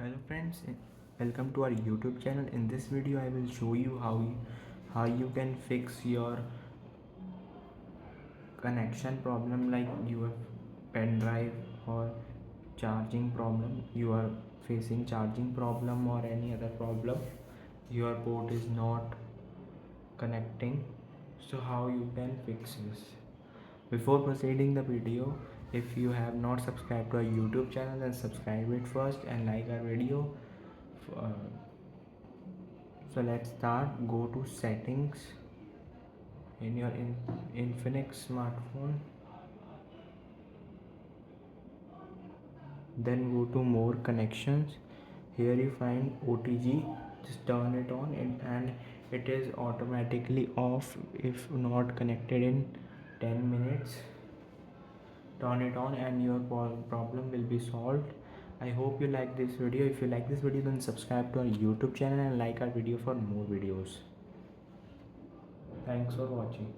Hello friends, welcome to our YouTube channel. In this video I will show you how you can fix your connection problem, like your pen drive or charging problem. You are facing charging problem or any other problem, your port is not connecting. So how you can fix this? Before proceeding the video, if you have not subscribed to our YouTube channel, then subscribe it first and like our video. uh, so let's start. Go to settings in your Infinix smartphone, then go to more connections. Here you find OTG, just turn it on and it is automatically off if not connected in 10 minutes. Turn it on and your problem will be solved. I hope you like this video. If you like this video, then subscribe to our YouTube channel and like our video for more videos. Thanks for watching.